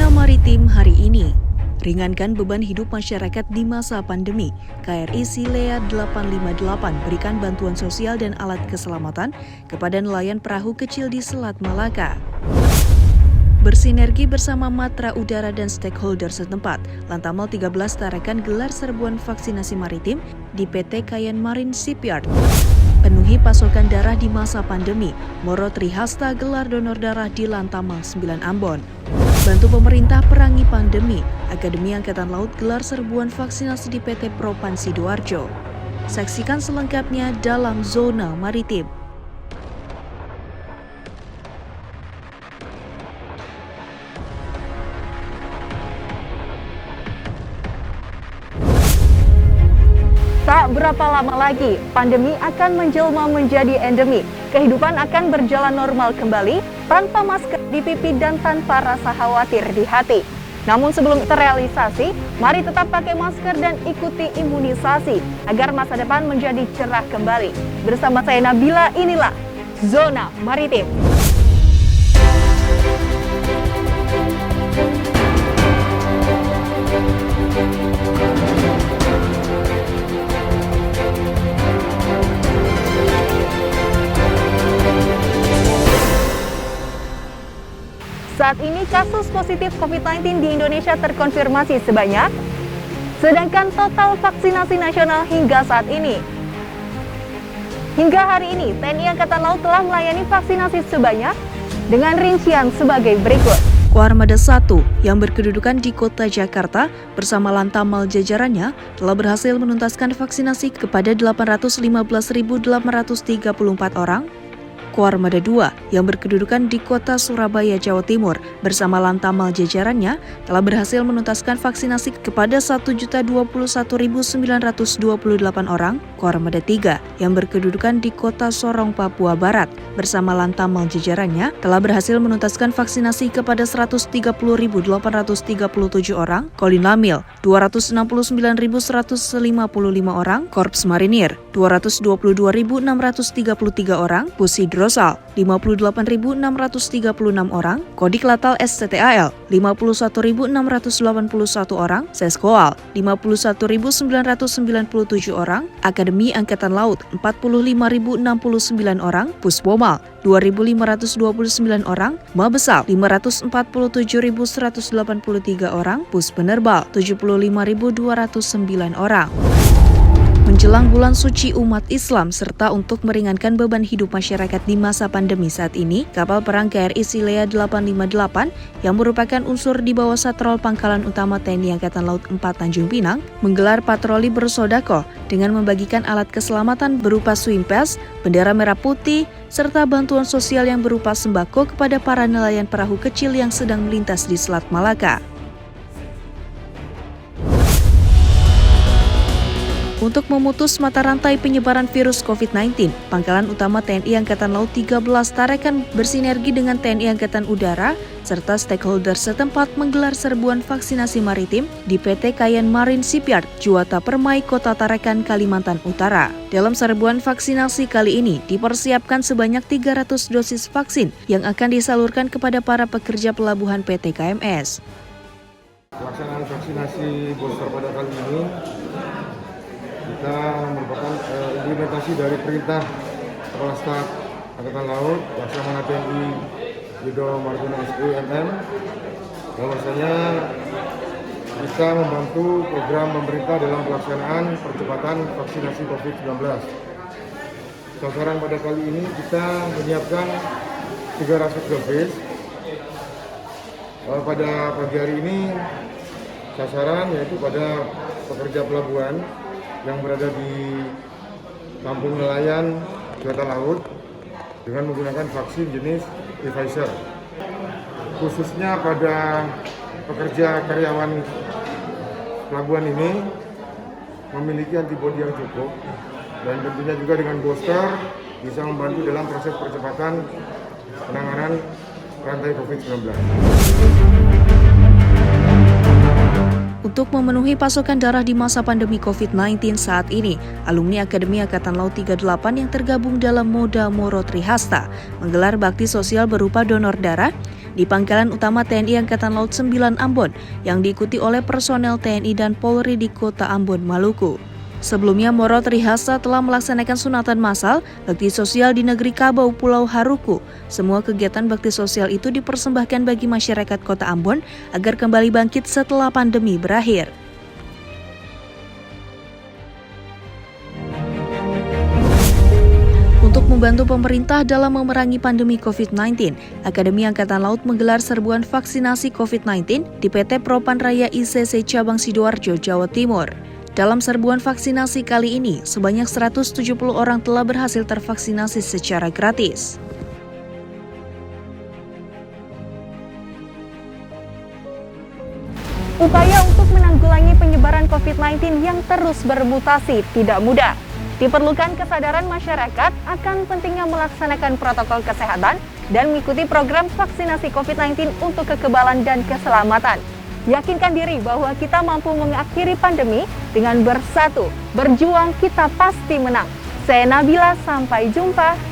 Zona Maritim hari ini. Ringankan beban hidup masyarakat di masa pandemi. KRI Silea 858 berikan bantuan sosial dan alat keselamatan kepada nelayan perahu kecil di Selat Malaka. Bersinergi bersama Matra Udara dan stakeholder setempat, Lantamal 13 tarakan gelar serbuan vaksinasi maritim di PT Kayan Marine Shipyard. Penuhi pasokan darah di masa pandemi, Moro Trihasta gelar donor darah di Lantamal 9 Ambon. Bantu pemerintah perangi pandemi, Akademi Angkatan Laut gelar serbuan vaksinasi di PT Propan Sidoarjo. Saksikan selengkapnya dalam Zona Maritim. Tak berapa lama lagi, pandemi akan menjelma menjadi endemi. Kehidupan akan berjalan normal kembali, tanpa masker di pipi dan tanpa rasa khawatir di hati. Namun sebelum terrealisasi, mari tetap pakai masker dan ikuti imunisasi, agar masa depan menjadi cerah kembali. Bersama saya Nabila, inilah Zona Maritim. Saat ini kasus positif COVID-19 di Indonesia terkonfirmasi sebanyak, sedangkan total vaksinasi nasional hingga saat ini. Hingga hari ini, TNI Angkatan Laut telah melayani vaksinasi sebanyak dengan rincian sebagai berikut. Koarmada 1 yang berkedudukan di Kota Jakarta bersama Lantamal jajarannya telah berhasil menuntaskan vaksinasi kepada 815.834 orang. Koarmada 2 yang berkedudukan di Kota Surabaya, Jawa Timur bersama Lantamal jajarannya telah berhasil menuntaskan vaksinasi kepada 1.021.928 orang. Koarmada 3 yang berkedudukan di Kota Sorong, Papua Barat bersama Lantamal jajarannya telah berhasil menuntaskan vaksinasi kepada 130.837 orang. Kolinlamil 269.155 orang. Korps Marinir 222.633 orang. Pusidro Rosal 58.636 orang, Kodik Latal STTAL 51.681 orang, Seskoal 51.997 orang, Akademi Angkatan Laut 45.069 orang, Puspomal 2.529 orang, Mabesal 547.183 orang, Puspenerbal 75.209 orang. Menjelang bulan suci umat Islam serta untuk meringankan beban hidup masyarakat di masa pandemi saat ini, kapal perang KRI Silea 858 yang merupakan unsur di bawah Satrol Pangkalan Utama TNI Angkatan Laut 4 Tanjung Pinang menggelar patroli bersodakoh dengan membagikan alat keselamatan berupa swimpes, bendera merah putih, serta bantuan sosial yang berupa sembako kepada para nelayan perahu kecil yang sedang melintas di Selat Malaka. Untuk memutus mata rantai penyebaran virus COVID-19, Pangkalan Utama TNI Angkatan Laut 13 tarakan bersinergi dengan TNI Angkatan Udara serta stakeholder setempat menggelar serbuan vaksinasi maritim di PT Kayan Marine Shipyard, Juwata Permai, Kota Tarakan, Kalimantan Utara. Dalam serbuan vaksinasi kali ini dipersiapkan sebanyak 300 dosis vaksin yang akan disalurkan kepada para pekerja pelabuhan PT KMS. Pelaksanaan vaksinasi booster pada kali ini kita merupakan implementasi dari perintah Kepala Staf Angkatan Laut Laksamana TNI Yudo Margono SPMM, bahwasanya bisa membantu program pemerintah dalam pelaksanaan percepatan vaksinasi COVID-19. Sasaran pada kali ini kita menyiapkan 300 dosis. Pada pagi hari ini sasaran yaitu pada pekerja pelabuhan yang berada di kampung nelayan Juwata Laut dengan menggunakan vaksin jenis Pfizer. Khususnya pada pekerja karyawan pelabuhan ini memiliki antibodi yang cukup dan tentunya juga dengan booster bisa membantu dalam proses percepatan penanganan rantai COVID-19. Untuk memenuhi pasokan darah di masa pandemi COVID-19 saat ini, alumni Akademi Angkatan Laut 38 yang tergabung dalam Moda Moro Trihasta menggelar bakti sosial berupa donor darah di Pangkalan Utama TNI Angkatan Laut 9 Ambon yang diikuti oleh personel TNI dan Polri di Kota Ambon, Maluku. Sebelumnya, Moro Trihasa telah melaksanakan sunatan massal bakti sosial di negeri Kabau, Pulau Haruku. Semua kegiatan bakti sosial itu dipersembahkan bagi masyarakat Kota Ambon agar kembali bangkit setelah pandemi berakhir. Untuk membantu pemerintah dalam memerangi pandemi COVID-19, Akademi Angkatan Laut menggelar serbuan vaksinasi COVID-19 di PT Propan Raya ICC Cabang Sidoarjo, Jawa Timur. Dalam serbuan vaksinasi kali ini, sebanyak 170 orang telah berhasil tervaksinasi secara gratis. Upaya untuk menanggulangi penyebaran COVID-19 yang terus bermutasi tidak mudah. Diperlukan kesadaran masyarakat akan pentingnya melaksanakan protokol kesehatan dan mengikuti program vaksinasi COVID-19 untuk kekebalan dan keselamatan. Yakinkan diri bahwa kita mampu mengakhiri pandemi dengan bersatu. Berjuang kita pasti menang. Saya Nabila, sampai jumpa.